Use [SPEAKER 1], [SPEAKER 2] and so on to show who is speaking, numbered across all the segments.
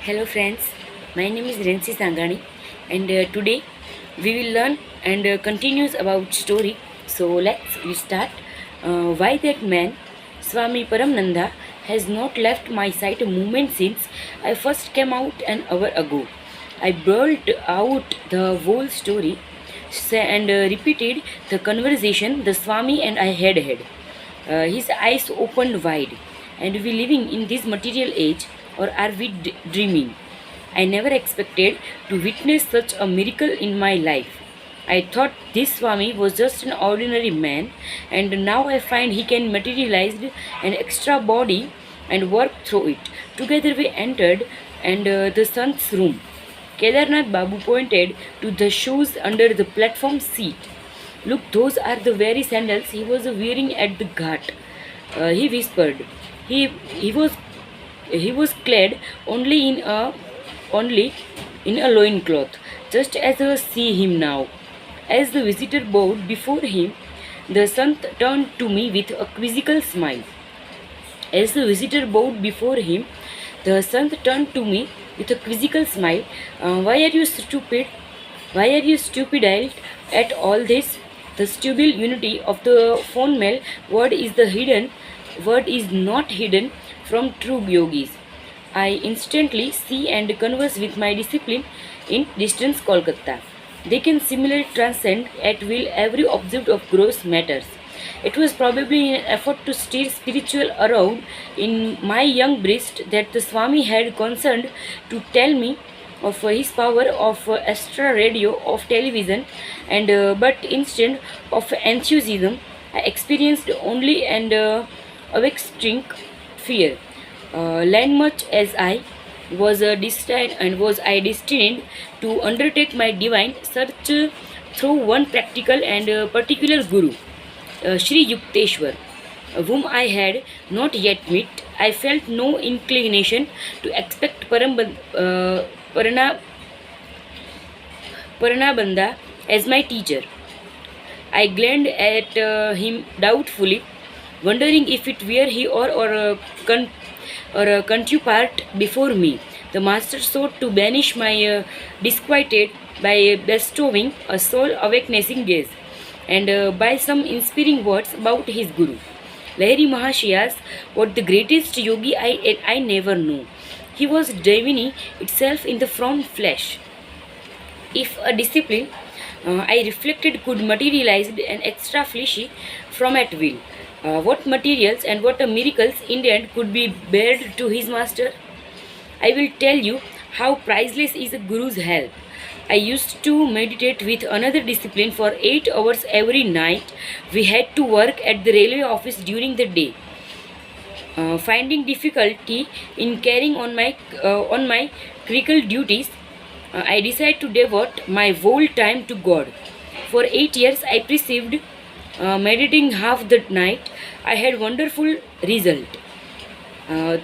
[SPEAKER 1] Hello friends, my name is Rensi Sangani and today we will learn and continues about story. So let's we start. Why that man, Swami Paramnanda, has not left my sight a moment since I first came out an hour ago. I bawled out the whole story and repeated the conversation the Swami and I had. His eyes opened wide. And we living in this material age, or are we dreaming? I never expected to witness such a miracle in my life. I thought this Swami was just an ordinary man, and now I find he can materialize an extra body and work through it. Together we entered and the son's room. Kedarnath Babu pointed to the shoes under the platform seat. Look, those are the very sandals he was wearing at the ghat. He whispered. He he was he was clad only in a loincloth, just as I see him now. As the visitor bowed before him, the Sant turned to me with a quizzical smile. As the visitor bowed before him, the Sant turned to me with a quizzical smile. Why are you stupid? Why are you stupid at all this? The stubble unity of the phone mail word is the hidden word is not hidden from true yogis. I instantly see and converse with my discipline in distance Kolkata. They can similarly transcend at will every object of gross matters. It was probably an effort to stir spiritual around in my young breast that the Swami had concerned to tell me of his power of extra radio, of television, and but instead of enthusiasm, I experienced only and extreme fear. Land much as I was destined to undertake my divine search through one practical and particular guru, Sri Yukteswar, whom I had not yet met. I felt no inclination to expect Paranabandha as my teacher. I glanced at him doubtfully, wondering if it were he or a counterpart before me. The master sought to banish my disquieted by bestowing a soul awakening gaze and by some inspiring words about his guru. Lahiri Mahashayas was the greatest yogi I never knew. He was divinity itself in the front flesh. If a discipline I reflected could materialize an extra fleshy from at will, what materials and what a miracles Indian could be bared to his master? I will tell you how priceless is a guru's help. I used to meditate with another discipline for 8 hours every night. We had to work at the railway office during the day. Finding difficulty in carrying on my critical duties, I decided to devote my whole time to God. For 8 years, I perceived meditating half the night. I had wonderful result. Uh,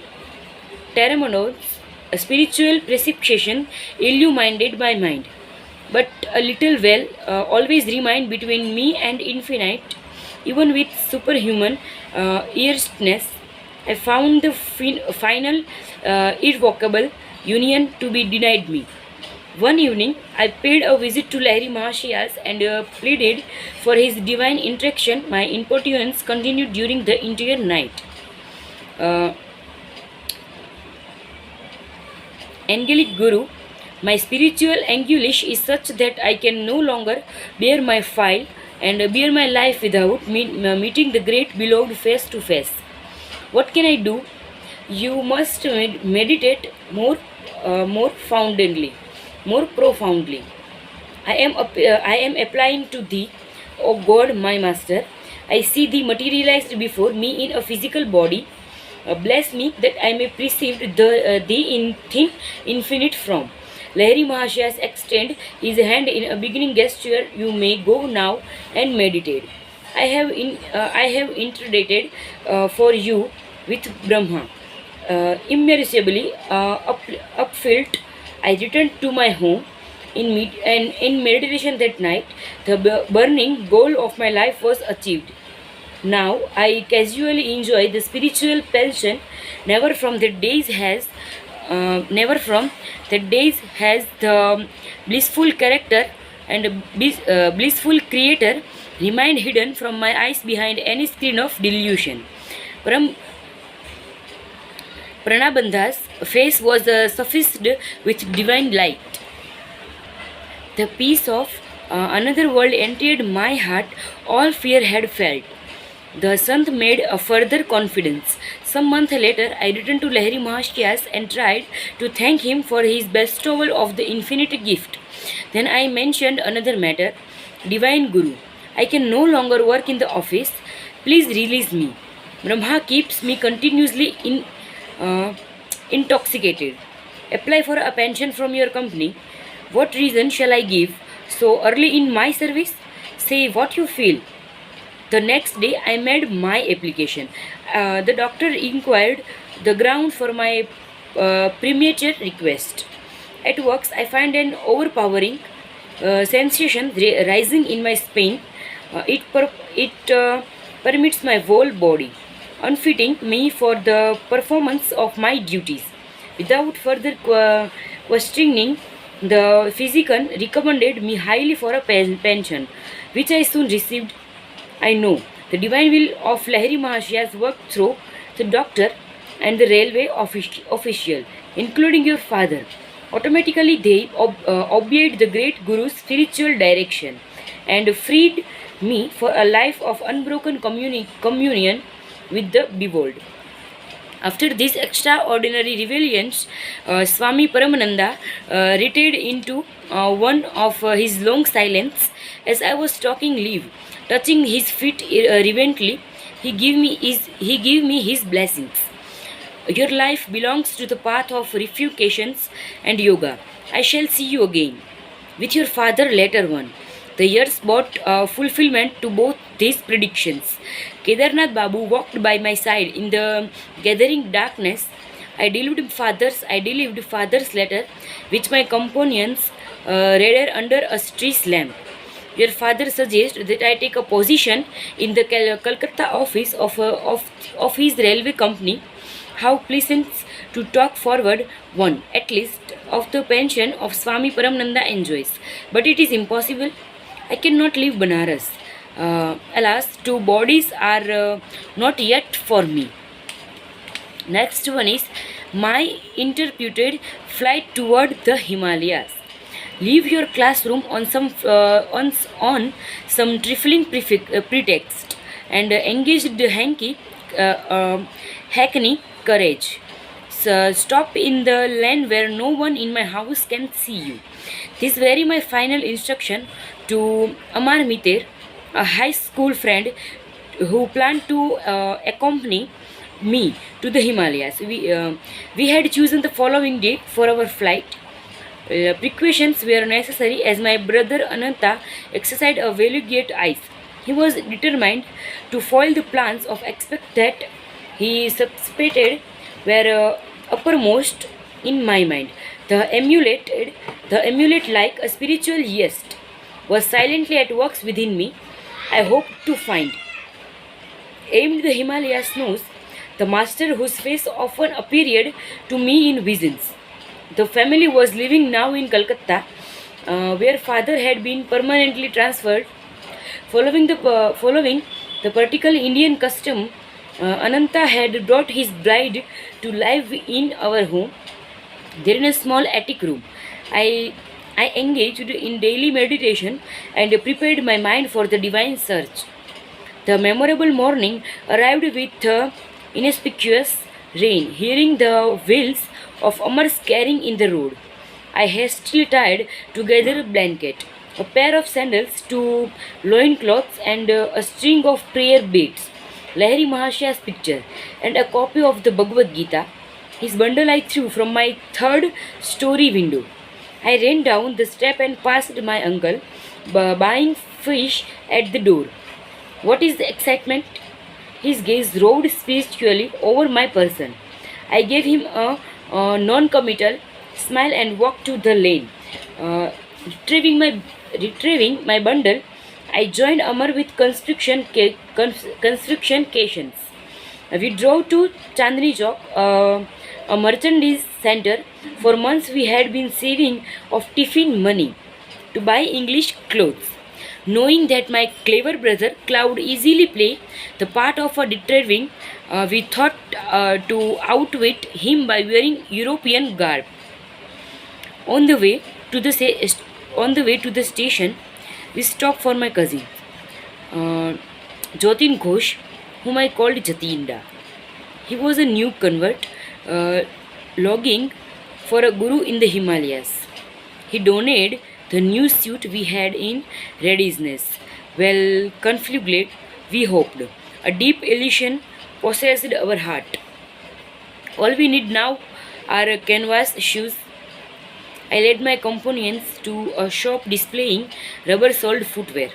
[SPEAKER 1] Terramonos, a spiritual precipitation illuminated my mind, but a little well always remained between me and infinite. Even with superhuman earnestness, I found the final irrevocable union to be denied me. One evening, I paid a visit to Lahiri Mahashayas and pleaded for his divine interaction. My impotence continued during the entire night. Uh, Angelic Guru, my spiritual anguish is such that I can no longer bear my file and bear my life without meeting the great beloved face to face. What can I do? You must meditate more profoundly. I am applying to thee, O God, my master. I see thee materialized before me in a physical body. Bless me that I may perceive thee in thin infinite form. Lahiri Mahashayas extend his hand in a beginning gesture. You may go now and meditate. I have introduced for you with Brahma. Immeasurably upfilled, I returned to my home. In meditation that night, the burning goal of my life was achieved. Now I casually enjoy the spiritual pension. Never from the days has never from. That days has the blissful character and blissful creator remained hidden from my eyes behind any screen of delusion. Param Pranabandha's face was suffused with divine light. The peace of another world entered my heart, all fear had felt. The Sant made a further confidence. Some month later, I returned to Lahiri Mahashyas and tried to thank him for his bestowal of the infinite gift. Then I mentioned another matter, Divine Guru. I can no longer work in the office. Please release me. Brahma keeps me continuously intoxicated. Apply for a pension from your company. What reason shall I give so early in my service? Say what you feel. The next day, I made my application. The doctor inquired the ground for my premature request. At works, I find an overpowering sensation rising in my spine. It permits my whole body, unfitting me for the performance of my duties. Without further questioning, the physician recommended me highly for a pension, which I soon received. I know the divine will of Lahiri Mahashyas worked through the doctor and the railway official, including your father. Automatically, they obeyed the great Guru's spiritual direction and freed me for a life of unbroken communion with the behold. After these extraordinary revelations, Swami Paramananda retired into one of his long silence. As I was talking leave, touching his feet reverently, he gave me his blessings. Your life belongs to the path of refugations and yoga. I shall see you again. With your father later on. The years brought fulfillment to both these predictions. Kedarnath Babu walked by my side in the gathering darkness. I delivered father's letter, which my companions read under a street lamp. Your father suggests that I take a position in the Calcutta office of his railway company. How pleasant to talk forward one, at least, of the pension of Swami Paramananda enjoys. But it is impossible. I cannot leave Banaras. Alas, two bodies are not yet for me. Next one is my interpreted flight toward the Himalayas. Leave your classroom on some trifling pretext and engage the hackney courage. So stop in the lane where no one in my house can see you. This very my final instruction to Amar Miter, a high school friend who planned to accompany me to the Himalayas. We had chosen the following day for our flight. Precautions were necessary as my brother Ananta exercised a valiant eyes. He was determined to foil the plans of expect that he suspected were uppermost in my mind. The amulet like a spiritual yeast, was silently at work within me. I hoped to find. Aimed the Himalaya snows, the master whose face often appeared to me in visions. The family was living now in Calcutta, where father had been permanently transferred. Following the particular Indian custom, Ananta had brought his bride to live in our home. There in a small attic room, I engaged in daily meditation and prepared my mind for the divine search. The memorable morning arrived with inauspicious rain, hearing the wheels of Amar's carrying in the road. I hastily tied together a blanket, a pair of sandals, two loincloths, and a string of prayer beads, Lahiri Mahasya's picture, and a copy of the Bhagavad Gita. His bundle I threw from my third story window. I ran down the step and passed my uncle, buying fish at the door. What is the excitement? His gaze roved spiritually over my person. I gave him a non-committal smile and walked to the lane. Retrieving my bundle, I joined Amar with construction cations. We drove to Chandni Chowk, a merchandise center. For months we had been saving of tiffin money to buy English clothes, knowing that my clever brother Cloud easily play the part of a deterring. We thought to outwit him by wearing European garb. On the way to the station, we stopped for my cousin, uh, Jotin Ghosh, whom I called Jatinda. He was a new convert, uh, logging for a guru in the Himalayas. He donated the new suit we had in readiness. Well, conflict, we hoped. A deep illusion possessed our heart. All we need now are canvas shoes. I led my companions to a shop displaying rubber soled footwear.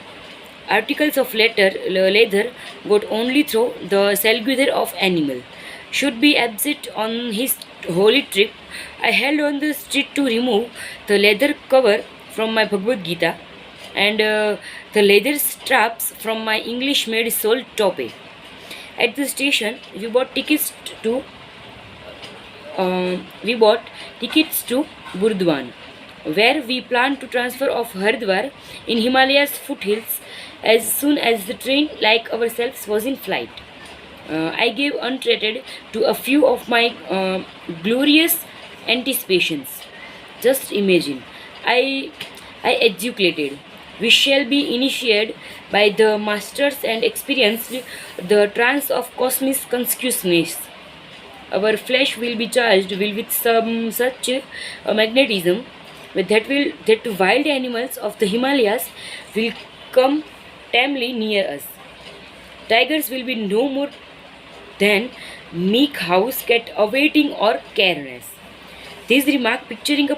[SPEAKER 1] Articles of leather got only through the salguider of animal. Should be absent on his holy trip, I held on the street to remove the leather cover from my Bhagavad Gita and the leather straps from my English made soul tope. At the station, to we bought tickets to Burdwan, where we planned to transfer off Haridwar in Himalayas foothills as soon as the train, like ourselves, was in flight. I gave untreated to a few of my glorious anticipations. Just imagine, I, I educated. We shall be initiated by the masters and experienced the trance of cosmic consciousness. Our flesh will be charged with some such magnetism that wild animals of the Himalayas will come tamely near us. Tigers will be no more than meek house cat awaiting our careness. This remark picturing a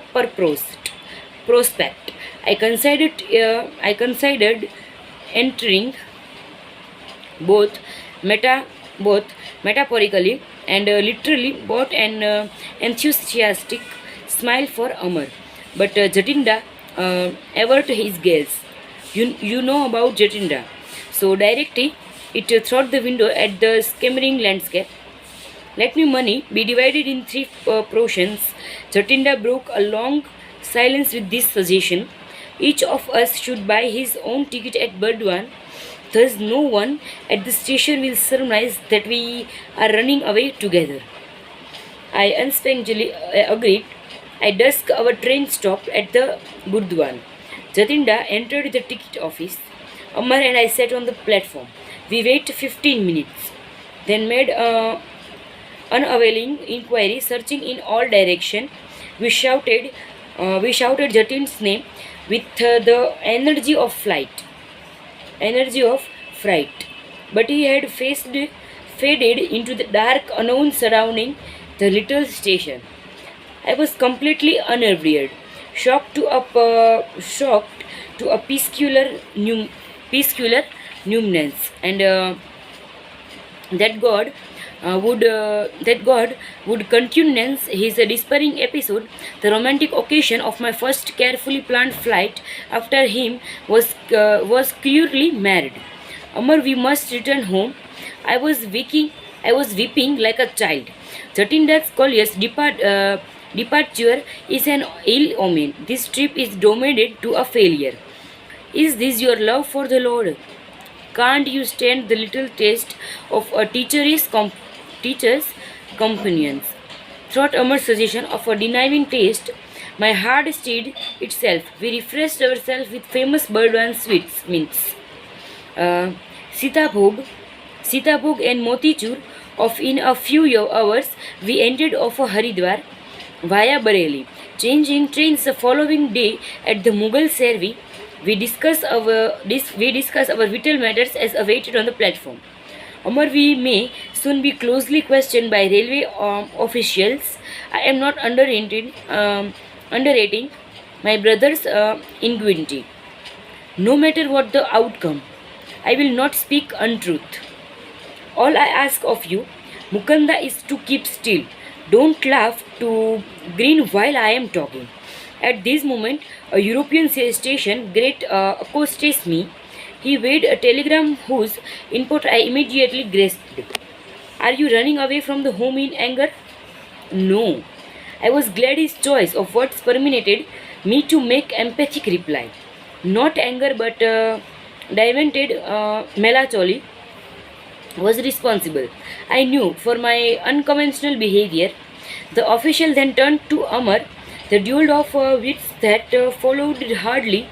[SPEAKER 1] prospect. I considered entering both meta both metaphorically and literally bought an enthusiastic smile for Amar. But Jatinda averted his gaze. You know about Jatinda. So directly it thrust the window at the skimmering landscape. Let me money be divided in three portions. Jatinda broke a long silence with this suggestion. Each of us should buy his own ticket at Burdwan. Thus, no one at the station will surmise that we are running away together. I unsparingly agreed. At dusk, our train stopped at the Burdwan. Jatinda entered the ticket office. Amar and I sat on the platform. We waited 15 minutes, then made unavailing inquiry, searching in all directions. We shouted Jatin's name with the energy of fright. But he had faded into the dark unknown surrounding the little station. I was completely unaware, shocked to a peculiar numinance, and that God would countenance his despairing episode. The romantic occasion of my first carefully planned flight after him was clearly married. Amar, we must return home. I was weeping. I was weeping like a child. Jatinda's Collier's departure is an ill omen. This trip is doomed to a failure. Is this your love for the Lord? Can't you stand the little taste of a teacher's companions? Throughout Amar's suggestion of a denying taste, my heart stayed itself. We refreshed ourselves with famous Burdwan sweets, mints. Uh, Sita Bhog, and Motichur. Of in a few hours, we entered off a Haridwar via Bareilly, changing trains the following day at the Mughal Servi. We discuss our vital matters as awaited on the platform. Amar, we may soon be closely questioned by railway officials. I am not underrating my brother's ingenuity. No matter what the outcome, I will not speak untruth. All I ask of you, Mukanda, is to keep still. Don't laugh to grin while I am talking. At this moment, a European station great accosted me. He weighed a telegram whose input I immediately grasped. Are you running away from the home in anger? No. I was glad his choice of words permitted me to make emphatic reply. Not anger, but diverted melancholy was responsible. I knew for my unconventional behavior. The official then turned to Amar. The duel of wits that followed hardly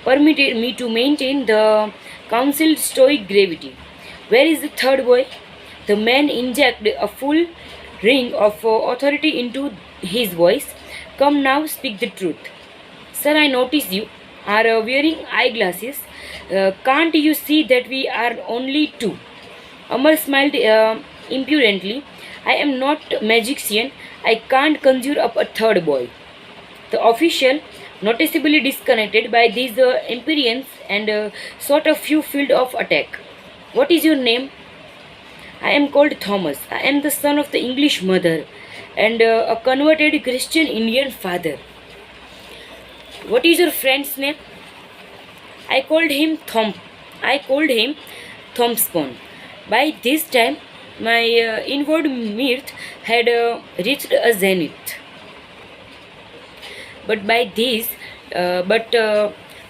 [SPEAKER 1] permitted me to maintain the council's stoic gravity. Where is the third boy? The man injected a full ring of authority into his voice. Come now, speak the truth. Sir, I notice you are wearing eyeglasses. Can't you see that we are only two? Amar smiled impudently. I am not a magician. I can't conjure up a third boy. The official, noticeably disconnected by these imperience and sought a few field of attack. What is your name? I am called Thomas. I am the son of the English mother and a converted Christian Indian father. What is your friend's name? I called him Thom. I called him Thomspon. By this time, my inward mirth had reached a zenith. But but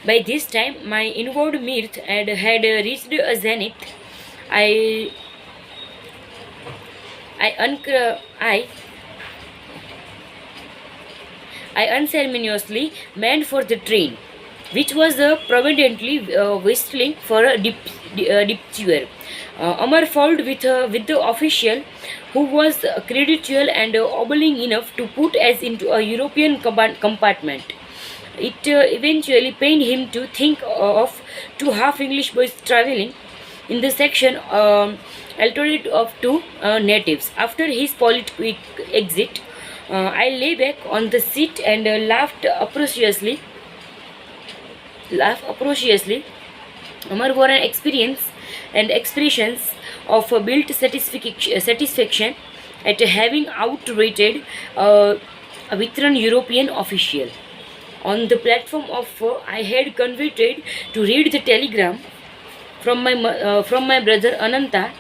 [SPEAKER 1] by this time, my inward mirth had reached a zenith. I I, uncr- I unceremoniously meant for the train, which was providently whistling for a departure. Amar followed with the official, who was credential and oblique enough to put us into a European compartment. It eventually pained him to think of two half English boys traveling in the section altered of two natives. After his quick exit, I lay back on the seat and laughed approachiously. Amar wore an experience and expressions of built satisfaction at having outwitted a veteran European official. On the platform of I had converted to read the telegram from my brother Ananta.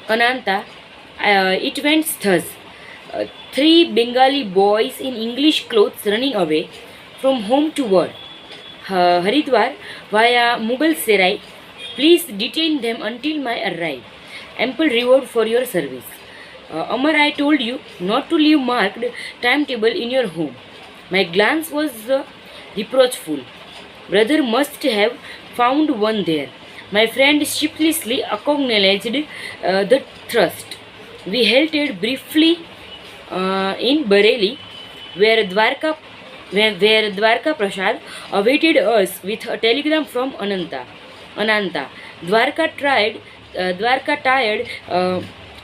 [SPEAKER 1] It went thus: three Bengali boys in English clothes running away from home to war. Haridwar via Mughal Serai. Please detain them until my arrival. Ample reward for your service. Amar, I told you not to leave marked timetable in your home. My glance was reproachful. Brother must have found one there. My friend sheepishly acknowledged the thrust. We halted briefly in Bareilly, where Dwarka Prasad awaited us with a telegram from Ananta. Dwarka tired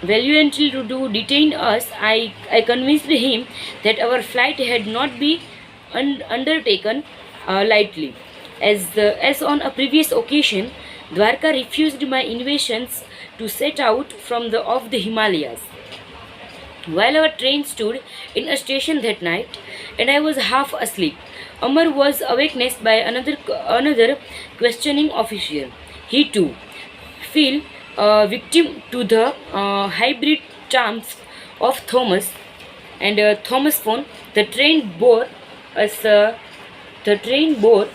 [SPEAKER 1] valiantly to detain us. I convinced him that our flight had not been undertaken lightly. As on a previous occasion, Dwarka refused my invitations to set out from the Himalayas. While our train stood in a station that night, and I was half asleep, Amar was awakened by another questioning official. He too fell victim to the hybrid charms of Thomas and Thomas phone. Us. The train bore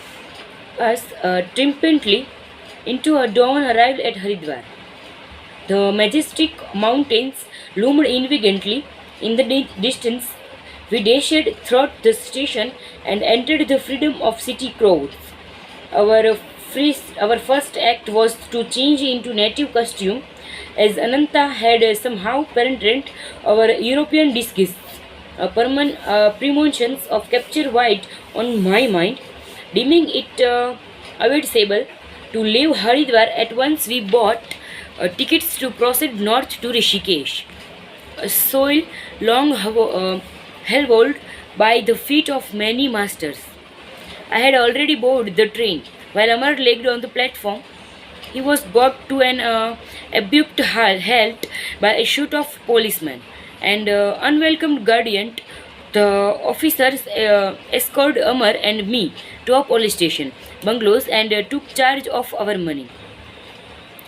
[SPEAKER 1] us triumphantly into a dawn. Arrived at Haridwar. The majestic mountains loomed invitingly in the distance. We dashed through the station and entered the freedom of city crowds. Our first act was to change into native costume, as Ananta had somehow patented our European disguise. Premonitions of capture white on my mind, deeming it advisable to leave Haridwar at once. We bought tickets to proceed north to Rishikesh, a soil long held by the feet of many masters. I had already boarded the train. While Amar lagged on the platform, he was brought to an abrupt halt by a shoot of policemen and unwelcome guardian. The officers escorted Amar and me to a police station, bungalows, and took charge of our money.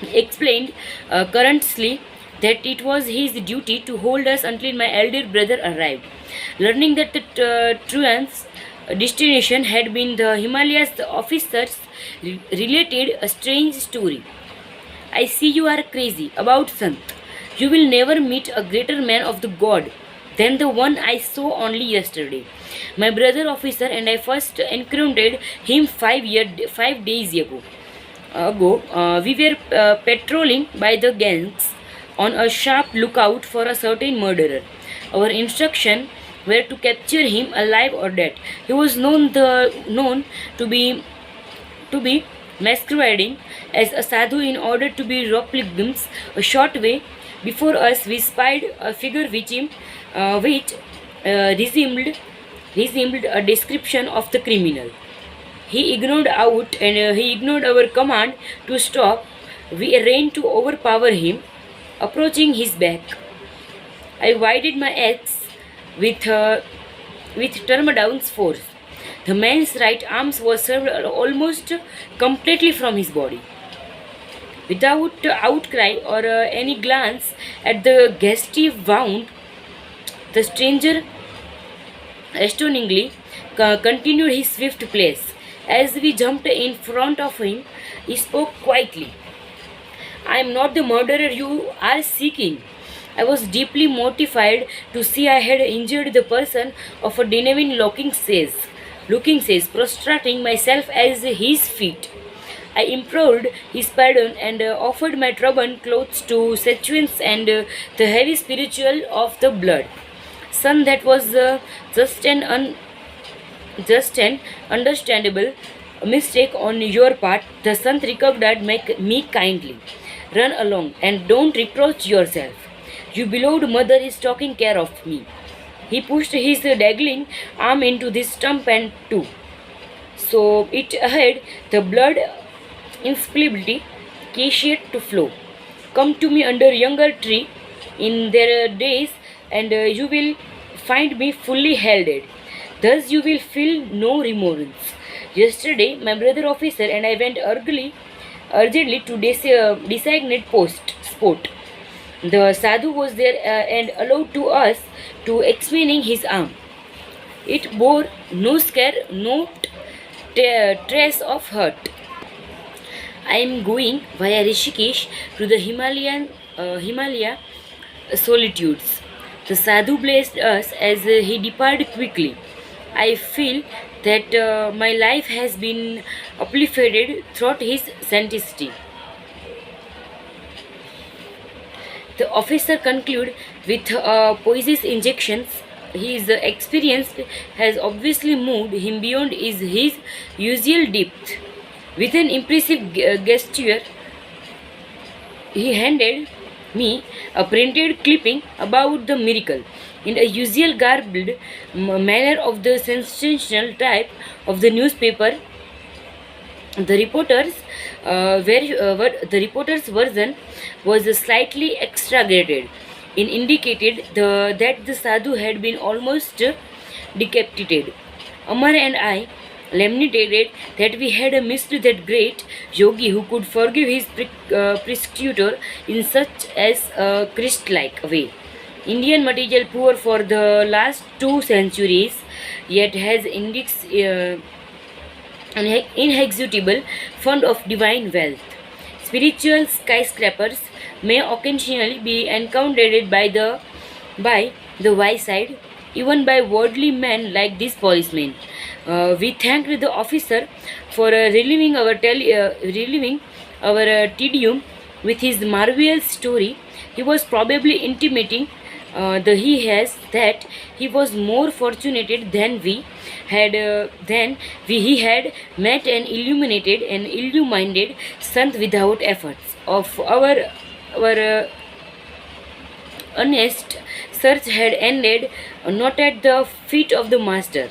[SPEAKER 1] He explained currently that it was his duty to hold us until my elder brother arrived. Learning that the truant's destination had been the Himalayas, the officers related a strange story. I see you are crazy about Sant. You will never meet a greater man of the God than the one I saw only yesterday. My brother officer and I first encountered him 5 days ago. We were patrolling by the gangs on a sharp lookout for a certain murderer. Our instruction were to capture him alive or dead. He was known to be to be masquerading as a sadhu in order to be rob pilgrims. A short way before us, we spied a figure which resembled a description of the criminal. He ignored our command to stop. We ran to overpower him. Approaching his back, I wielded my axe with Turmadaun's force. The man's right arm was severed almost completely from his body. Without outcry or any glance at the ghastly wound, the stranger astonishingly continued his swift place. As we jumped in front of him, he spoke quietly. I am not the murderer you are seeking. I was deeply mortified to see I had injured the person of a genuine looking says, prostrating myself at his feet. I implored his pardon and offered my turban clothes to Sechuans and the heavy spiritual of the blood. Son, that was just an understandable mistake on your part. The Sant recognized me kindly. Run along and don't reproach yourself. Your beloved mother is taking care of me. He pushed his dangling arm into this stump and too. So it had the blood infallibility caseate to flow. Come to me under younger tree in their days, and you will find me fully helded. Thus you will feel no remorse. Yesterday, my brother officer and I went urgently to designate spot. The sadhu was there and allowed to us to examining his arm. It bore no scare, no trace of hurt. I am going via Rishikesh to the Himalaya solitudes. The sadhu blessed us as he departed quickly. I feel that my life has been uplifted through his sanctity. The officer concluded with poisonous injections. His experience has obviously moved him beyond his usual depth. With an impressive gesture, he handed me a printed clipping about the miracle in a usual garbled manner of the sensational type of the newspaper. The reporter's version was slightly exaggerated. It indicated that the sadhu had been almost decapitated. Amar and I lamented that we had missed that great yogi who could forgive his persecutor in such as a Christ-like way. Indian material poor for the last 2 centuries, yet has an inexhaustible fund of divine wealth. Spiritual skyscrapers may occasionally be encountered by the wayside, even by worldly men like this policeman. We thanked the officer for relieving our tedium with his marvelous story. He was probably intimating that he was more fortunate he had met an illuminated sant without efforts of our honest search had ended not at the feet of the master,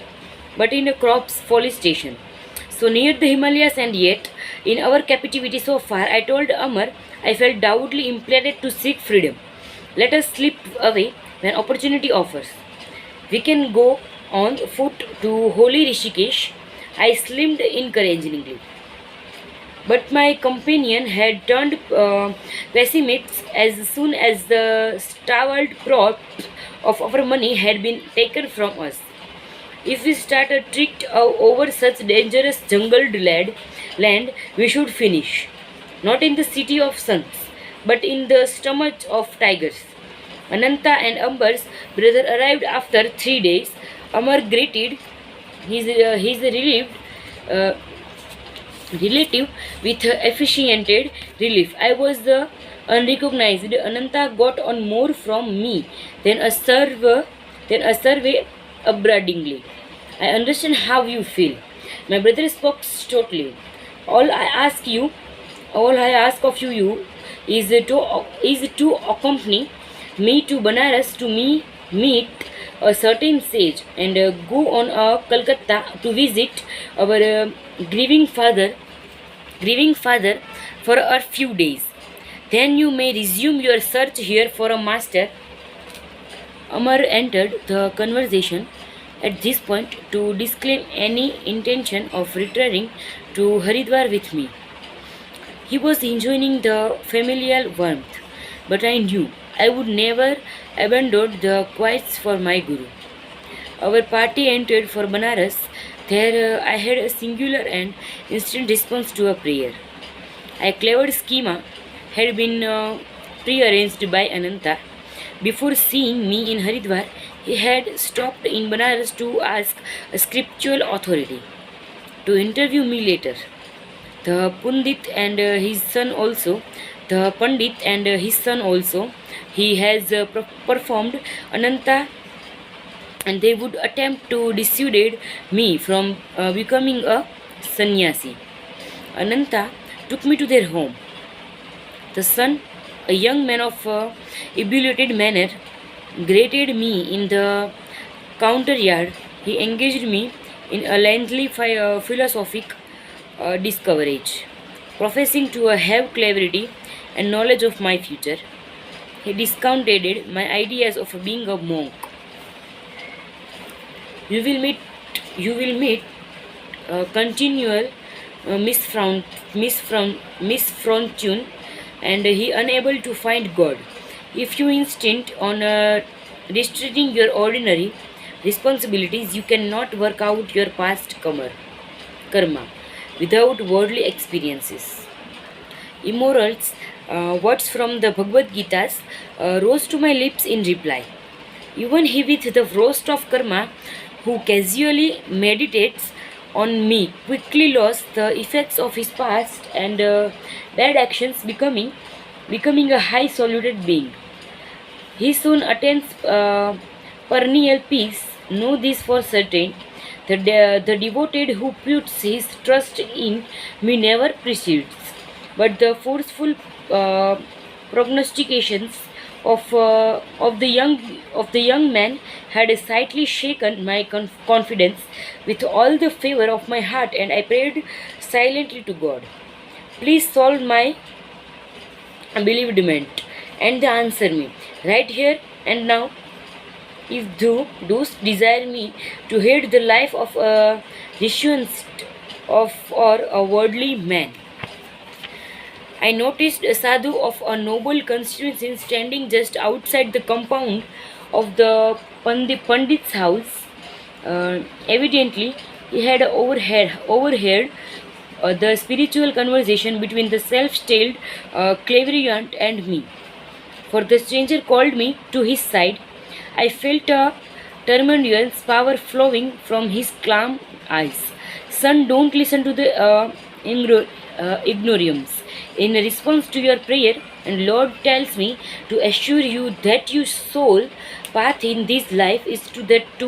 [SPEAKER 1] but in a crops police station. So near the Himalayas, and yet in our captivity so far, I told Amar I felt doubly impelled to seek freedom. Let us slip away when opportunity offers. We can go on foot to holy Rishikesh. I slimmed encouragingly. But my companion had turned pessimist as soon as the stalwart props of our money had been taken from us. If we started tricked over such dangerous land, we should finish. Not in the city of suns, but in the stomach of tigers. Ananta and Amber's brother arrived after 3 days. Amar greeted his uh, relative with efficient relief. I was the unrecognized. Ananta got on more from me than a survey upbraidingly. I understand how you feel. My brother spoke stoutly. All I ask you, all I ask of you is to accompany me to Banaras to meet a certain sage and go on a Calcutta to visit our grieving father for a few days. Then you may resume your search here for a master. Amar entered the conversation at this point to disclaim any intention of returning to Haridwar with me. He was enjoying the familiar warmth, but I knew I would never abandon the quiets for my guru. Our party entered for Banaras. There I had a singular and instant response to a prayer. A clever schema had been prearranged by Ananta. Before seeing me in Haridwar, he had stopped in Banaras to ask a scriptural authority to interview me later. The Pundit and his son also, the Pandit and his son also, he has performed Ananta, and they would attempt to dissuade me from becoming a sannyasi. Ananta took me to their home. The son, a young man of ebullited manner, greeted me in the counter-yard. He engaged me in a lengthy philosophic discoverage, professing to have clarity and knowledge of my future. He discounted my ideas of being a monk. You will meet, you will meet continual misfortune, and he unable to find God. If you insist on restricting your ordinary responsibilities, you cannot work out your past karma without worldly experiences. Immorals, words from the Bhagavad Gita rose to my lips in reply. Even he with the roast of karma, who casually meditates on me, quickly lost the effects of his past and bad actions, becoming a high saluted being. He soon attains perennial peace. Know this for certain. The devoted who puts his trust in me never precedes, but the forceful uh, prognostications of the young man had slightly shaken my confidence with all the favor of my heart, and I prayed silently to God, please solve my bewilderment and answer me right here and now. If thou dost desire me to head the life of a dishonest of or a worldly man. I noticed a sadhu of a noble constitution standing just outside the compound of the Pandit's house. Evidently, he had overheard the spiritual conversation between the self-styled clairvoyant and me. For the stranger called me to his side. I felt a tremendous power flowing from his calm eyes. Son, don't listen to the ignorance. In response to your prayer, and Lord tells me to assure you that your soul path in this life is to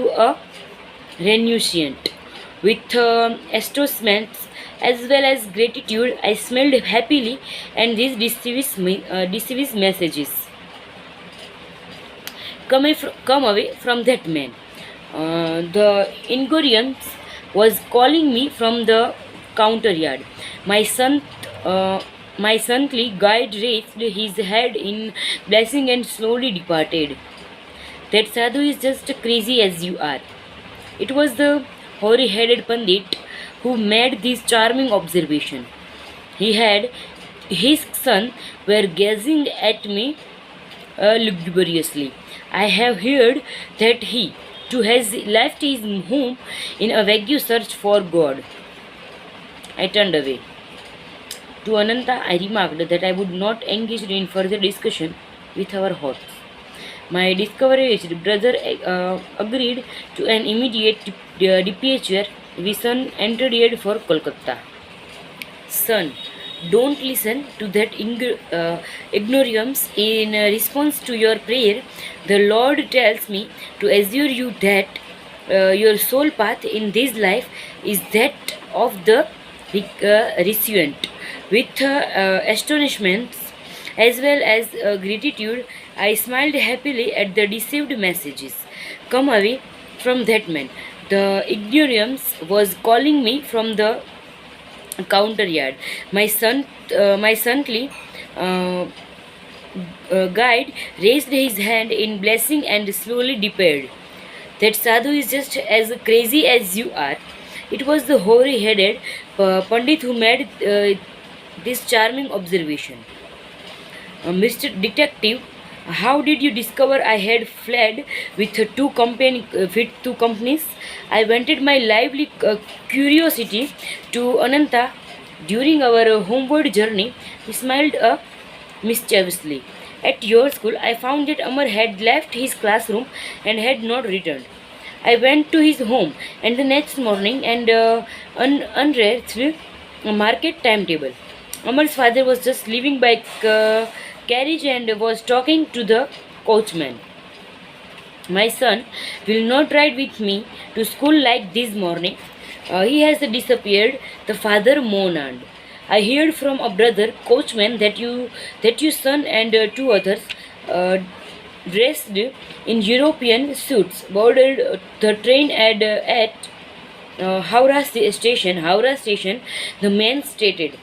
[SPEAKER 1] a renunciant. With astonishment as well as gratitude, I smiled happily and these deceive messages. Come away from that man. The Ingorians was calling me from the counter yard. My son, my saintly guide raised his head in blessing and slowly departed. That sadhu is just crazy as you are. It was the hoary-headed Pandit who made this charming observation. He had his son were gazing at me lugubriously. I have heard that he too has left his home in a vague search for God. I turned away. To Ananta, I remarked that I would not engage in further discussion with our hosts. My discouraged brother agreed to an immediate departure. We soon entered for Kolkata. Son, don't listen to that ignorance. In response to your prayer, the Lord tells me to assure you that your sole path in this life is that of the recipient. With astonishment as well as gratitude, I smiled happily at the deceived messages. Come away from that man. The ignorance was calling me from the counter. My sonly uh, guide raised his hand in blessing and slowly departed. That sadhu is just as crazy as you are. It was the hoary headed Pandit who made this charming observation. Mr. Detective, how did you discover I had fled with two companies? I vented my lively curiosity to Ananta during our homeward journey. He smiled mischievously. At your school, I found that Amar had left his classroom and had not returned. I went to his home and the next morning and unearthed a market timetable. Amar's father was just leaving by carriage and was talking to the coachman. My son will not ride with me to school like this morning. He has disappeared, the father moaned. I heard from a brother coachman that your son and two others uh, dressed in European suits boarded the train at Howrah station, the man stated.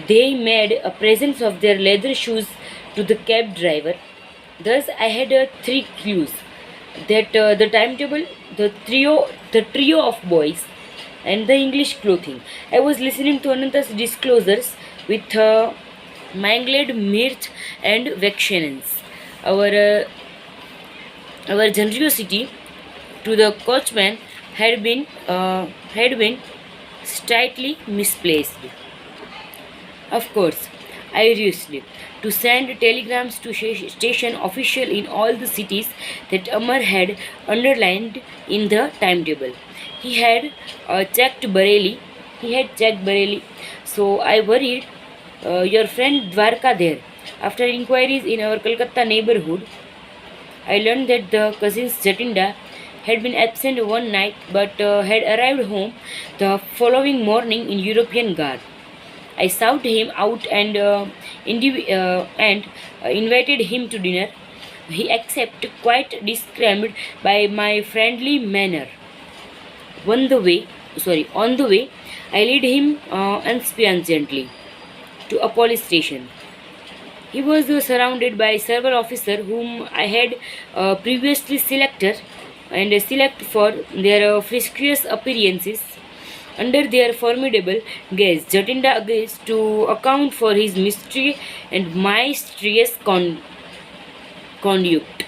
[SPEAKER 1] They made a present of their leather shoes to the cab driver. Thus, I had three clues that the timetable, the trio of boys, and the English clothing. I was listening to Ananta's disclosures with mangled mirth and vexations. Our uh, our generosity to the coachman had been slightly misplaced. Of course, I used to send telegrams to station official in all the cities that Amar had underlined in the timetable. He had checked Bareilly. He had checked Bareilly. So I worried your friend Dwarka there. After inquiries in our Kolkata neighborhood, I learned that the cousins Jatinda had been absent one night but had arrived home the following morning in European garb. I sought him out and invited him to dinner. He accepted, quite disarmed by my friendly manner. On the way, I led him unspaciently to a police station. He was surrounded by several officers whom I had previously selected and select for their frictious appearances. Under their formidable gaze, Jatinda agrees to account for his mystery and mysterious conduct.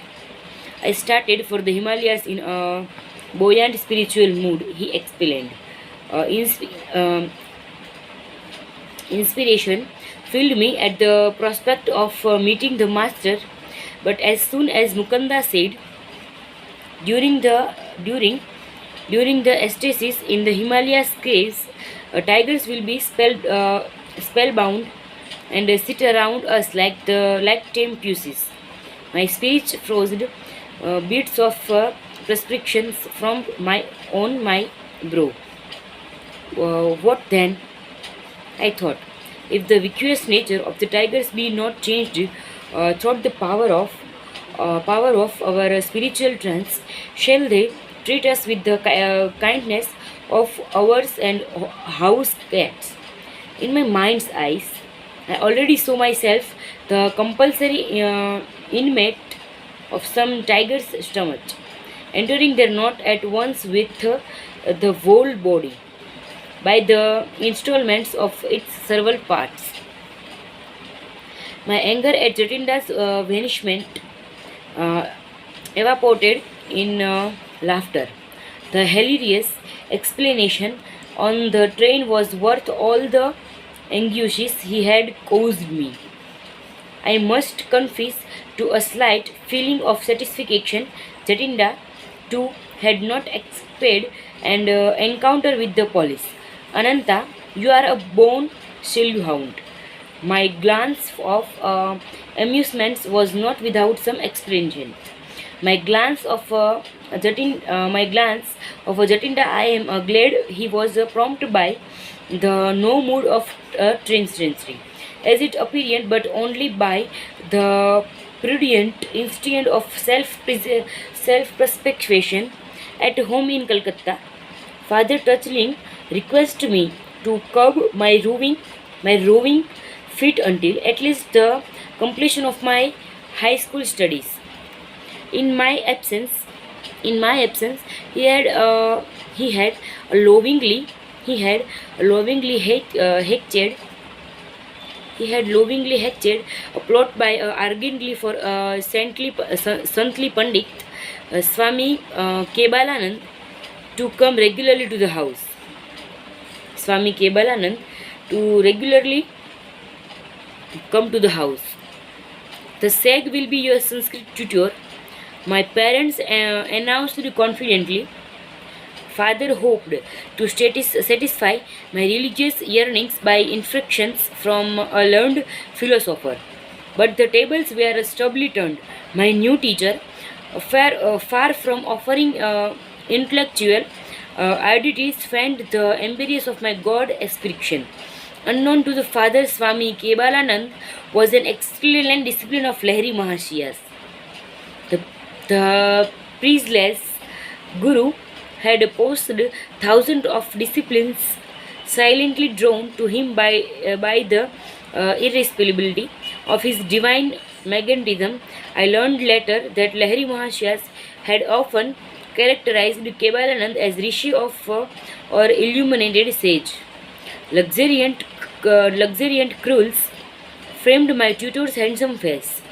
[SPEAKER 1] I started for the Himalayas in a buoyant spiritual mood, he explained. Inspiration filled me at the prospect of meeting the master, but as soon as Mukanda said, during the during during the ecstasies in the Himalayas caves, tigers will be spellbound and sit around us like tame pussies. My speech froze, bits of prescriptions from my brow. What then? I thought. If the victorious nature of the tigers be not changed through the power of our spiritual trance, shall they treat us with the kindness of ours and house cats? In my mind's eyes, I already saw myself the compulsory inmate of some tiger's stomach, entering their knot at once with the whole body. by the installments of its several parts. My anger at Jatinda's vanishment uh, evaporated in laughter. The hilarious explanation on the train was worth all the anguishes he had caused me. I must confess to a slight feeling of satisfaction. Jatinda, too, had not expected an encounter with the police. Ananta, you are a born sleuthhound. My glance of amusement was not without some explanation. My glance of Jatinda, I am glad he was prompt by the no mood of transcendency, as it appeared, but only by the prudent instinct of self-preservation. At home in Calcutta, Father Touchling requested me to curb my roving feet until at least the completion of my high school studies. In my absence, in my absence, he had he had lovingly he had lovingly hatched he had lovingly hatched a plot by arrogantly for saintly Pandit Swami Kebalanand to come regularly to the house. Swami Kebalanand to regularly come to the house. The Sag will be your Sanskrit tutor. My parents announced confidently. Father hoped to satisfy my religious yearnings by instructions from a learned philosopher. But the tables were stubbornly turned. My new teacher, far from offering intellectual oddities, found the embrace of my God aspiration. Unknown to the father, Swami Kebalanand was an excellent discipline of Lahiri Mahashiyas. The, the priestless Guru had posted thousands of disciples silently drawn to him by the irresistibility of his divine magnetism. I learned later that Lahiri Mahashiyas had often characterized Kebalanand as rishi of or illuminated sage. Luxuriant curls framed my tutor's handsome face.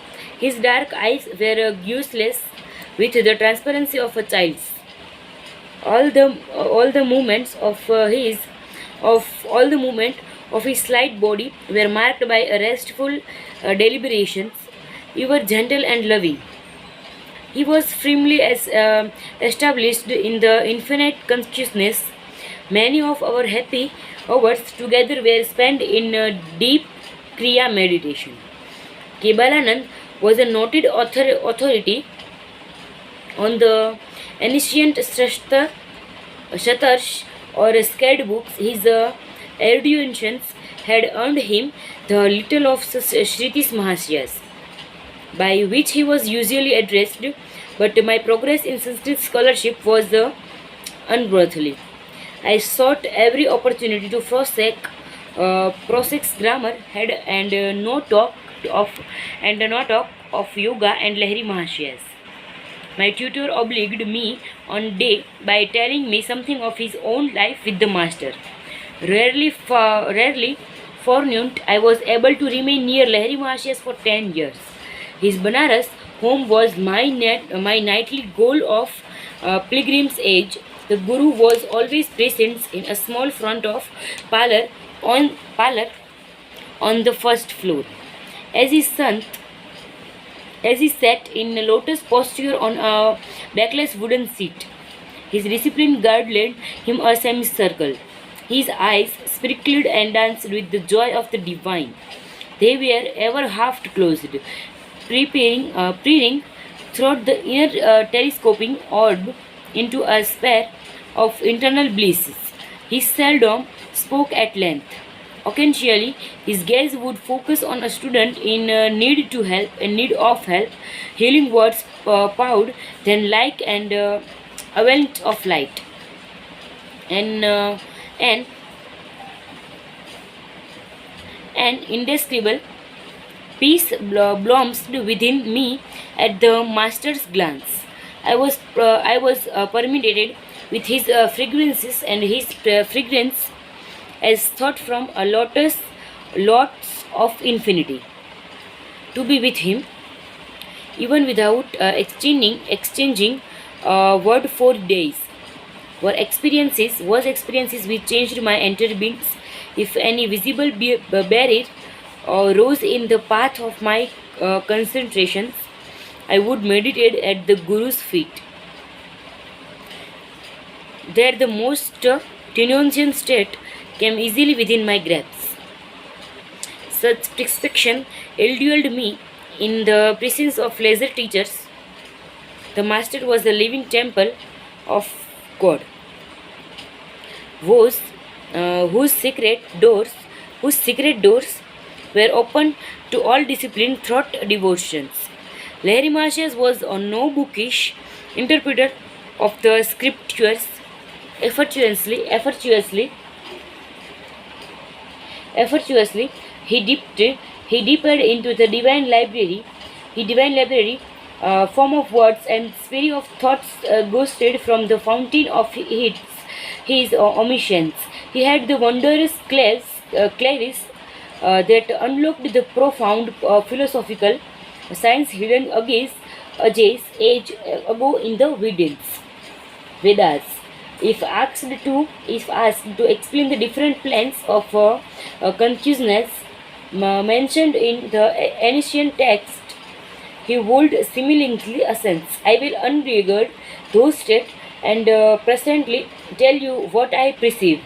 [SPEAKER 1] His dark eyes were useless with the transparency of a child's. All the movements of the movement of his slight body were marked by a restful deliberations. He was gentle and loving. He was firmly established in the infinite consciousness. Many of our happy hours together were spent in deep Kriya meditation. Kebalanand was a noted authority on the ancient Shatars or scared books. His erudition had earned him the title of Shritis Mahashiyas, by which he was usually addressed, but my progress in Sanskrit scholarship was unworthily. I sought every opportunity to prosec's grammar, had no talk of yoga and Lahiri Mahashiyas. My tutor obliged me on day by telling me something of his own life with the master. Rarely fortunate, I was able to remain near Lahiri Mahashiyas for 10 years. His Banaras home was my nightly goal of pilgrim's age. The Guru was always present in a small front of parlor on the first floor. As his son, as he sat in a lotus posture on a backless wooden seat, his disciplined guard led him a semicircle. His eyes sprinkled and danced with the joy of the divine. They were ever half closed, peering through the inner telescoping orb into a sphere of internal blisses. He seldom spoke at length. Occasionally, his gaze would focus on a student in need of help. Healing words poured then like an avalanche of light. And an indescribable peace blossomed within me at the master's glance. I was permeated with his fragrances, and his fragrance as thought from a lots of infinity. To be with him, even without exchanging word for days, was experiences which changed my entire beings. If any visible barrier rose in the path of my concentrations, I would meditate at the Guru's feet. There, the most tenuous state came easily within my grasp. Such prescription elude me in the presence of lesser teachers. The master was the living temple of God, whose, whose secret doors, whose secret doors were open to all discipline thought devotions. Lahiri Mahashaya was a no bookish interpreter of the scriptures, effortlessly he dipped into the divine library, form of words and sphere of thoughts ghosted from the fountain of his omniscience. He had the wondrous claris that unlocked the profound philosophical science hidden age ago in the Vedas. If asked to explain the different planes of consciousness mentioned in the ancient text, he would seemingly assent. I will unregard those steps and presently tell you what I perceive.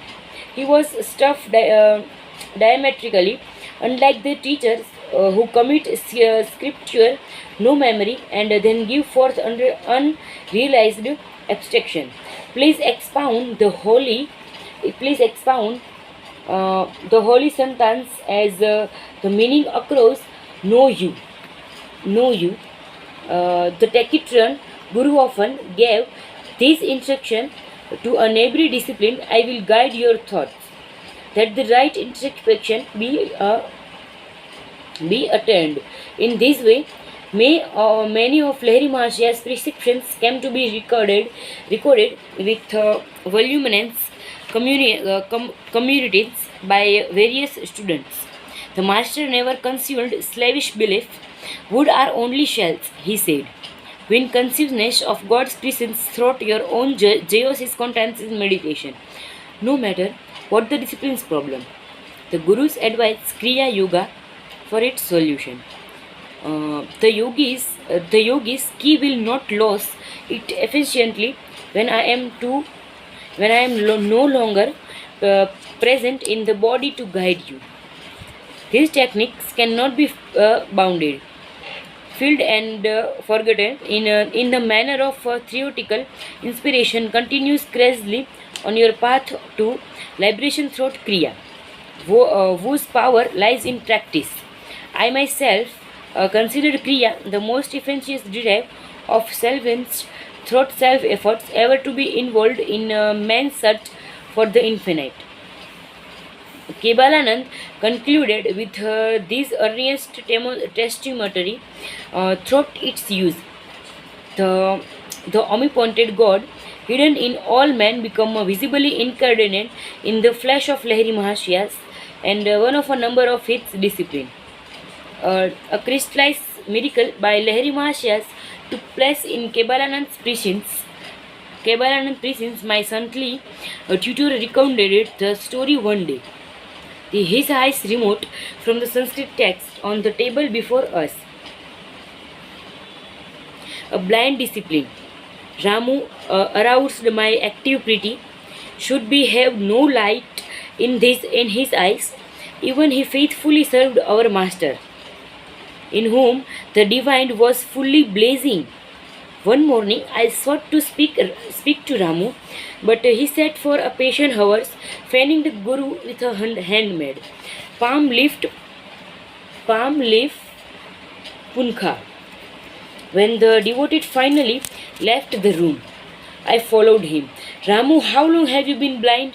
[SPEAKER 1] He was stuffed diametrically, unlike the teachers who commit scripture no memory and then give forth under unrealized abstraction. Please expound the holy. Please expound the holy sentence as the meaning across know you. The taciturn Guru often gave this instruction to a neighboring discipline. I will guide your thoughts, that the right introspection be attained. In this way, many of Lahiri Mahashaya's prescriptions came to be recorded with voluminous communities by various students. The master never concealed slavish belief. Wood are only shells, he said. When consciousness of God's presence throughout your own chaos is contains in meditation, no matter what the discipline's problem. The Guru's advice Kriya Yoga for its solution. The yogis key will not lose it efficiently when I am no longer present in the body to guide you. These techniques cannot be bounded, filled and forgotten in the manner of theoretical inspiration continues crazily on your path to liberation through Kriya, whose power lies in practice. I myself considered Kriya the most efficacious drive of through self-efforts ever to be involved in man's search for the infinite. Kebalanand concluded with this earliest testimony throughout its use. The omnipotent God, hidden in all men, become visibly incarnate in the flesh of Lahiri Mahashayas and one of a number of its discipline. A crystallized miracle by Lahiri Mahashayas took place in Kebalanand's presence. My saintly tutor recounted the story one day. His eyes remote from the Sanskrit text on the table before us. A blind discipline. Ramu aroused my active pity. Should be have no light in his eyes. Even he faithfully served our master, in whom the divine was fully blazing. One morning I sought to speak to Ramu, but he sat for a patient hours, fanning the Guru with a handmaid. Palm leaf punkha. When the devoted finally left the room, I followed him. Ramu, how long have you been blind?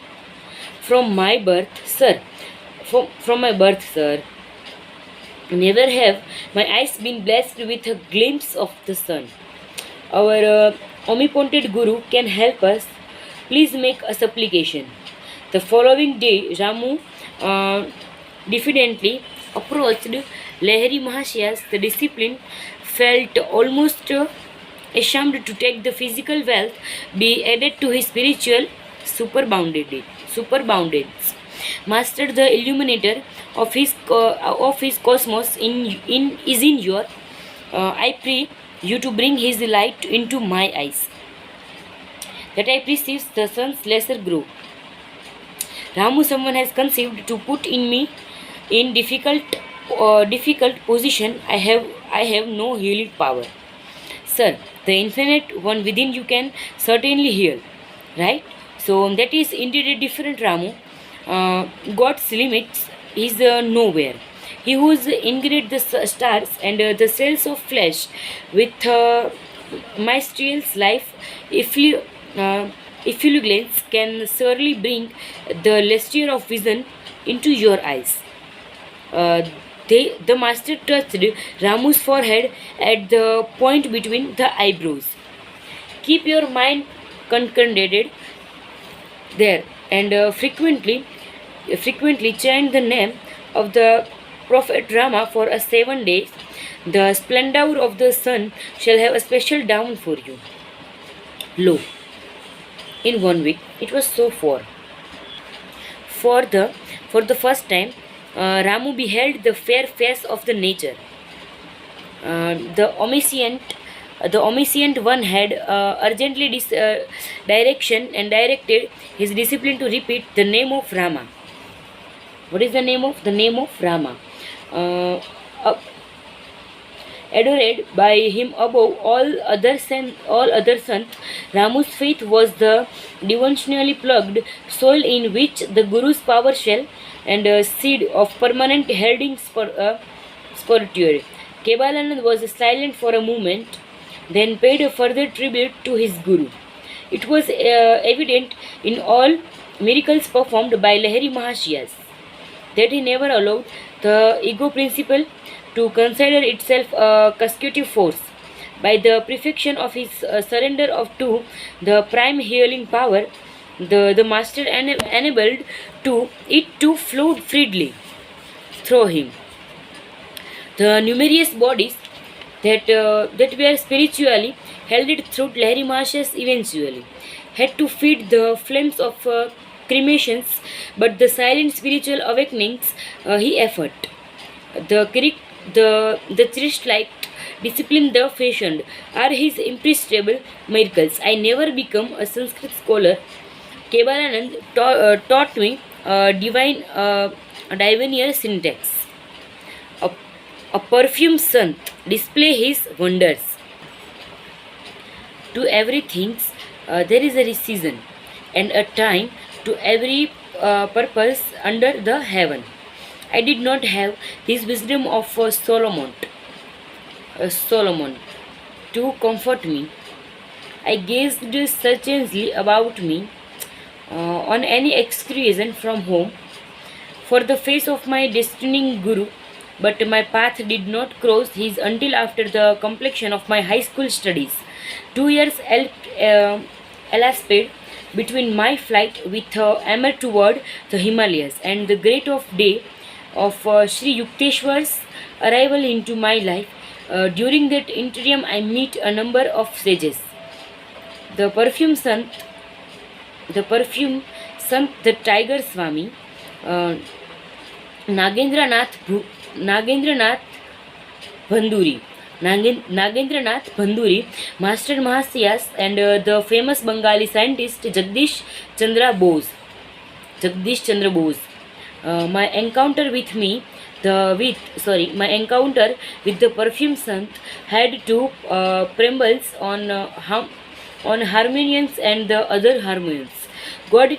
[SPEAKER 1] From my birth, sir. From my birth, sir. Never have my eyes been blessed with a glimpse of the sun. Our omnipotent Guru can help us. Please make a supplication. The following day, Ramu diffidently approached Lahiri Mahasayas. The discipline felt almost ashamed to take the physical wealth be added to his spiritual superboundance. Master, the illuminator of his cosmos in is in your. I pray you to bring his light into my eyes, that I perceive the sun's lesser glow. Ramu, someone has conceived to put in me in difficult position. I have no healing power. Sir, the infinite one within you can certainly heal, right? So that is indeed a different Ramu. God's limits is nowhere. He who ingrid the stars and the cells of flesh with mysterious life, uh, effulgence can surely bring the luster of vision into your eyes. Uh, the master touched Ramu's forehead at the point between the eyebrows. Keep your mind concentrated there and frequently chant the name of the prophet Rama for 7 days. The splendor of the sun shall have a special down for you. Lo, in 1 week, it was so far. For the first time, Ramu beheld the fair face of the nature. The omniscient one had urgently directed his discipline to repeat the name of Rama. What is the name of? The name of Rama. Uh, uh, Adored by him above all other sons, Ramu's faith was the devotionally plugged soil in which the Guru's power shell and seed of permanent heading spiritual. Kebalanand was silent for a moment, then paid a further tribute to his Guru. It was evident in all miracles performed by Lahiri Mahashiyas that he never allowed the ego principle to consider itself a consecutive force. By the perfection of his surrender to the prime healing power, the master enabled it to flow freely through him. The numerous bodies that were spiritually held it through Lahiri Mahashas eventually had to feed the flames of cremations, but the silent spiritual awakenings he effort. The Christ like discipline the fashioned are his imperishable miracles. I never become a Sanskrit scholar. Kebalanand taught me diviner syntax. A, a perfume sant display his wonders. To everything there is a season and a time to every purpose under the heaven. I did not have this wisdom of Solomon to comfort me. I gazed searchingly about me on any excursion from home for the face of my destining Guru, but my path did not cross his until after the completion of my high school studies. 2 years elapsed between my flight with Amar toward the Himalayas and the great of day of Sri Yukteswar's arrival into my life. During that interim, I meet a number of sages. The perfume sant, the Tiger Swami, uh, Nagendranath Nagendranath Banduri, Master Mahasayas, and the famous Bengali scientist Jagdish Chandra Bose. My encounter with my encounter with the perfume sant had two preambles on harmonians and the other harmonians. God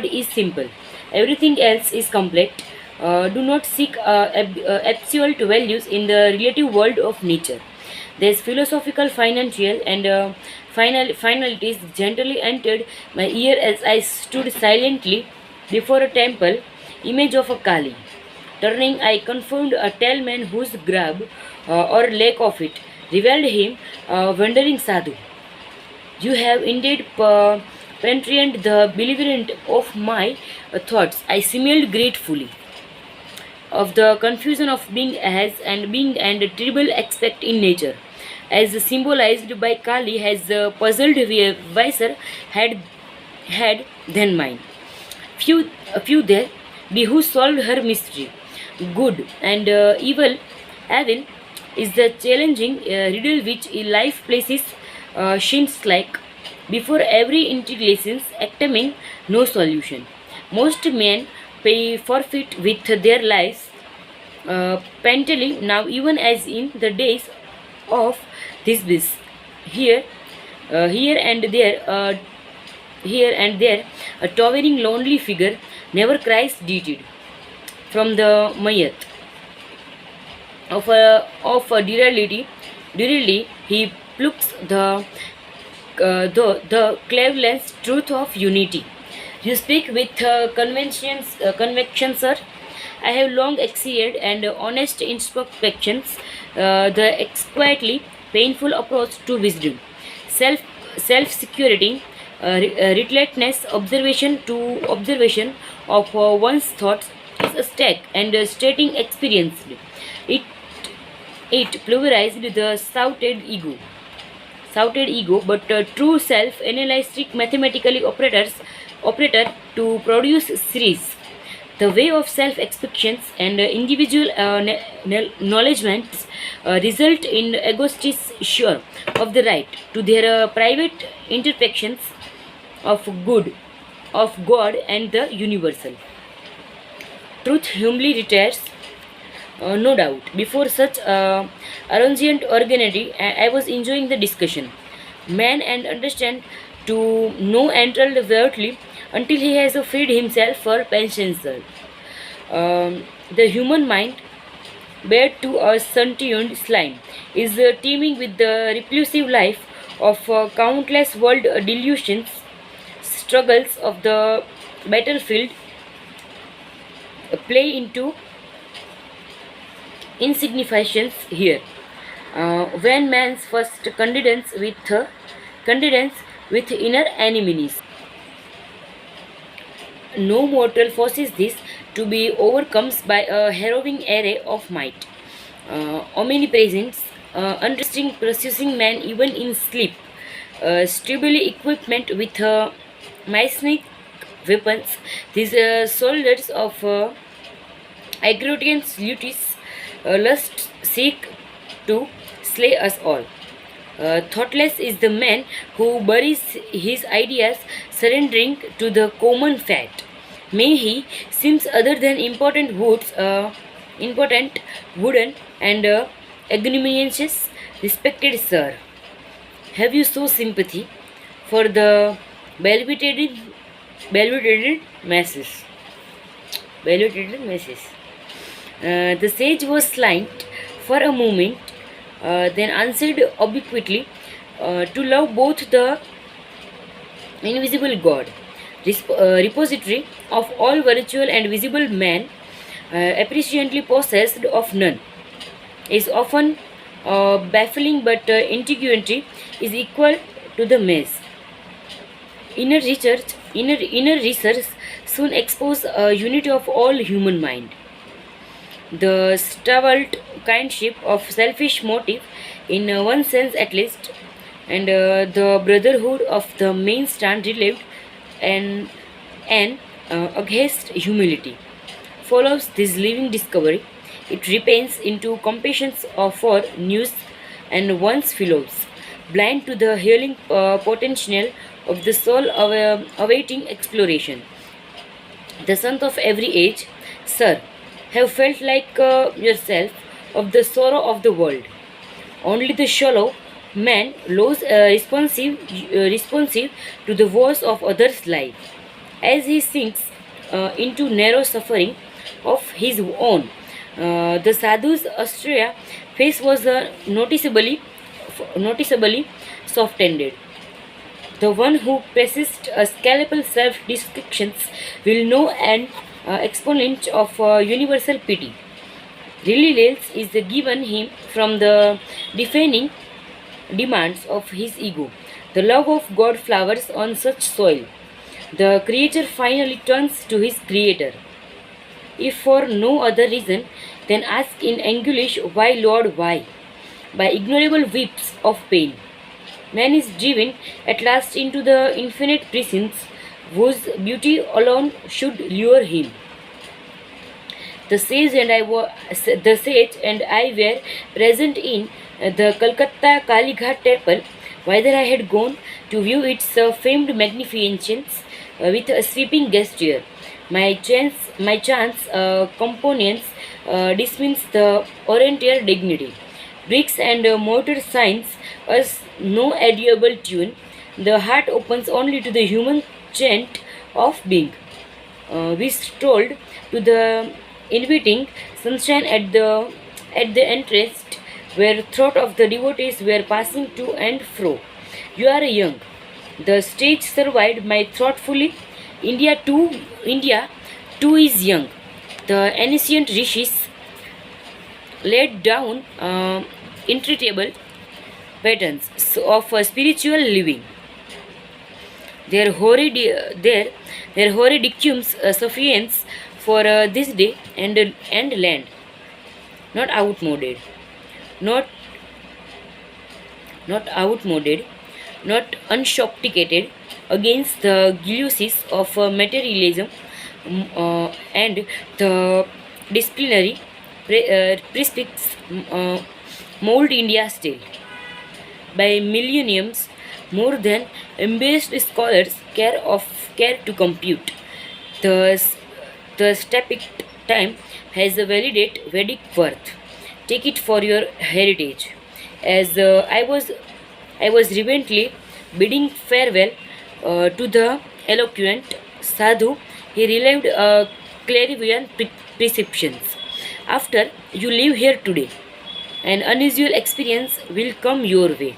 [SPEAKER 1] is simple. Everything else is complete. Do not seek absolute values in the relative world of nature. These philosophical, financial, and finalities gently entered my ear as I stood silently before a temple image of a Kali. Turning, I confirmed a tall man whose grab or lack of it revealed him wandering sadhu. You have indeed penetrant the belligerent of my thoughts. I smiled gratefully of the confusion of being and a terrible aspect in nature, as symbolized by Kali, has puzzled wiser had than mine. A few there be who solved her mystery. Good and evil is the challenging riddle which life places shins like before every intelligence attempting no solution. Most men pay forfeit with their lives pentally now, even as in the days of this beast. Here, here and there, here and there, a towering lonely figure never cries defeated from the mayat of a durability, he plucks the cleverless truth of unity. You speak with conviction, sir. I have long exceeded and honest introspections, the exquisitely painful approach to wisdom, self self security, relentless observation of one's thoughts is a stake and stating experience. It it pulverized the shouted ego, but true self-analytic mathematically operator to produce series. The way of self-expectations and individual acknowledgements result in egoists sure of the right to their private interpretations of good, of God and the universal. Truth humbly retires, no doubt. Before such arrogant organity, I was enjoying the discussion. Man and understand to know entered virtually until he has freed himself for pensions. The human mind, bared to a sentient slime, is teeming with the repulsive life of countless world delusions, struggles of the battlefield play into insignificance here. When man's first contends with inner enemies, no mortal forces this to be overcome by a harrowing array of might. Omnipresence, unresting, pursuing man even in sleep, stably equipment with masonic weapons, these soldiers of agrarian duties lust seek to slay us all. Thoughtless is the man who buries his ideas, surrendering to the common fate. May he seems other than important wooden and ignominious, respected sir. Have you so sympathy for the belvitated masses? Belvitated masses. The sage was silent for a moment, then answered obliquely, to love both the invisible God, repository of all virtual and visible man, appreciably possessed of none, is often baffling, but integrity is equal to the maze. Inner research soon expose a unity of all human mind. The stalwart kindship of selfish motive, in one sense at least, and the brotherhood of the main stand relieved and against humility follows this living discovery. It repents into compassion for news and one's fellows, blind to the healing potential of the soul awaiting exploration. The son of every age, sir, have felt like yourself of the sorrow of the world. Only the shallow man lows responsive to the voice of others' life. As he sinks into narrow suffering of his own, the sadhu's austere face was noticeably softened. The one who persists a scalpel self-descriptions will know an exponent of universal pity. Reliance is given him from the defining demands of his ego. The love of God flowers on such soil. The creature finally turns to his creator. If for no other reason, then ask in anguish, why, Lord, why? By ignorable weeps of pain. Man is driven at last into the infinite precincts whose beauty alone should lure him. The sage and I were present in the Calcutta Kalighat temple, whither I had gone to view its famed magnificence with a sweeping gesture. My chance companions dismiss the oriental dignity. Bricks and mortar signs us no audible tune. The heart opens only to the human chant of being. We strolled to the inviting sunshine at the entrance where thought of the devotees were passing to and fro. You are young. The stage survived my thoughtfully. India too is young. The ancient rishis laid down intricate patterns of spiritual living. Their horrid, their horrid dictums suffice for this day and land, not outmoded, not outmoded, not unsophisticated against the gluses of materialism and the disciplinary precepts mold India still. By millenniums, more than embraced scholars care to compute. The the stepping time has a validate Vedic worth. Take it for your heritage. As I was reverently bidding farewell to the eloquent sadhu, he relived clairvoyant perceptions. After you leave here today, an unusual experience will come your way.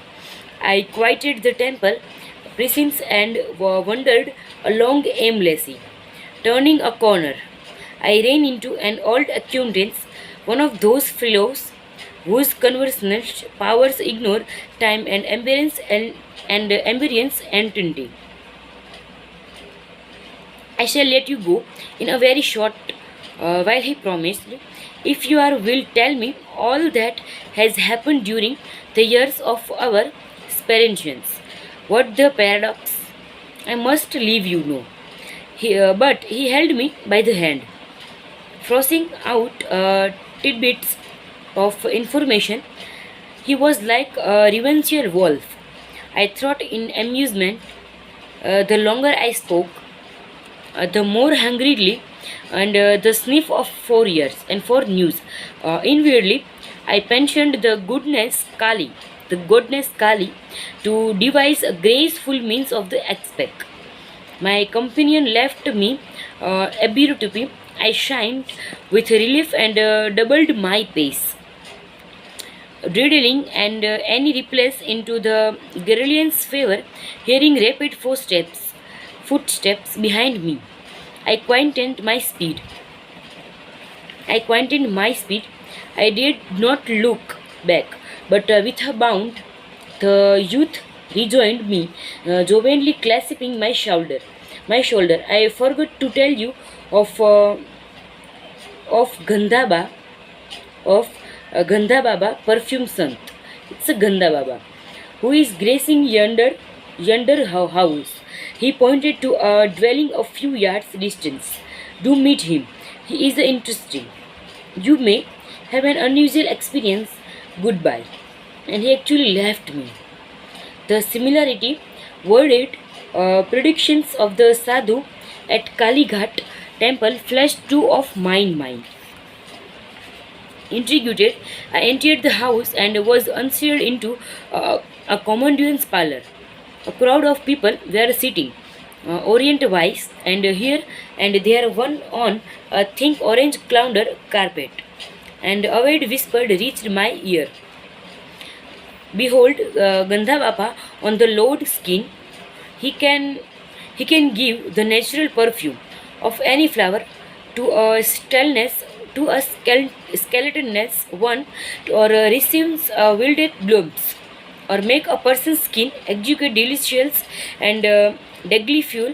[SPEAKER 1] I quitted the temple precincts and wandered along aimlessly. Turning a corner, I ran into an old acquaintance, one of those fellows whose conversational powers ignore time and ambience and eternity. I shall let you go in a very short while, he promised. If you are will tell me all that has happened during the years of our experience. What the paradox? I must leave you know. But he held me by the hand, forcing out tidbits of information. He was like a revengeful wolf. I thought in amusement. The longer I spoke, the more hungrily and the sniff of 4 years and for news. Inwardly, I pensioned the goddess Kali, to devise a graceful means of the aspect. My companion left me abruptly. I shined with relief and doubled my pace, dreading and any replace into the Guerrillian's favor, hearing rapid footsteps behind me. I quietened my speed. I quietened my speed. I did not look back, but with a bound, the youth rejoined me, jovially clasping my shoulder. I forgot to tell you of uh, of Gandhaba, of Gandha Baba, perfume sant. It's a Gandha Baba who is gracing yonder house. He pointed to a dwelling a few yards distance. Do meet him. He is interesting. You may have an unusual experience. Goodbye. And he actually left me. The similarity worded predictions of the sadhu at Kalighat temple flashed through of my mind. Intrigued, I entered the house and was ushered into a commandant's parlor. A crowd of people were sitting, orient wise, and here and there one on a thick orange clouder carpet. And a word whispered reached my ear. Behold, Gandha Baba on the load skin. He can he can give the natural perfume of any flower to a stillness, to a skeletonness one, or receives wilted blooms or make a person's skin exude delicious and deadly fuel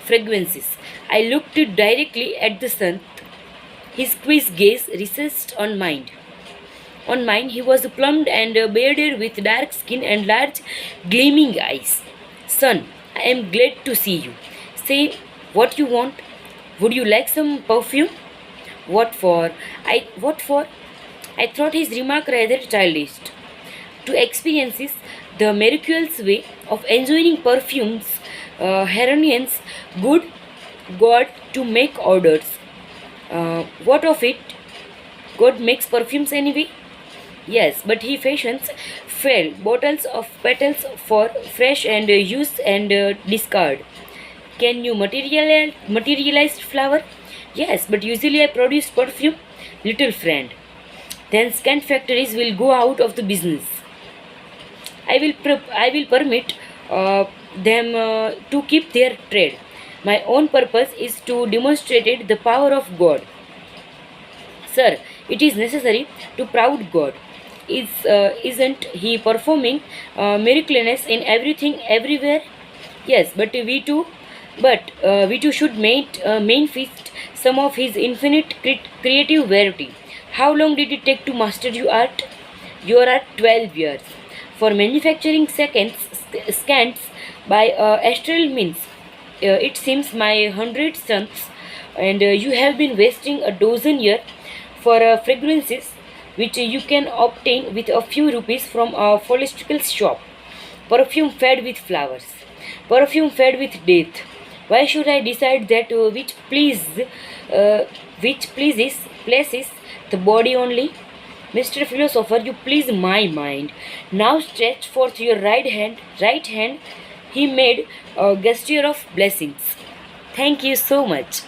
[SPEAKER 1] fragrances. I looked directly at the sun. His quick gaze rested on mine. On mine, he was plump and bearded with dark skin and large, gleaming eyes. Son, I am glad to see you. Say what you want. Would you like some perfume? What for? What for? I thought his remark rather childish. To experiences the miraculous way of enjoying perfumes, Heronians good God to make orders. What of it? God makes perfumes anyway? Yes, but he fashions fair bottles of petals for fresh and use and discard. Can you materialize flower? Yes, but usually I produce perfume, little friend. Then scent factories will go out of the business. I will permit them to keep their trade. My own purpose is to demonstrate the power of God. Sir, it is necessary to proud God. Isn't he performing miracles in everything, everywhere? Yes, but we too should main feast some of his infinite creative variety. How long did it take to master your art? Your art 12 years. For manufacturing scants by astral means, it seems my 100 sons, and you have been wasting a dozen years for fragrances which you can obtain with a few rupees from a floristical shop. Perfume fed with flowers, perfume fed with death. Why should I decide that uh, which pleases the body only? Mr. Philosopher, you please my mind. Now stretch forth your right hand. Right hand. He made a gesture of blessings. Thank you so much.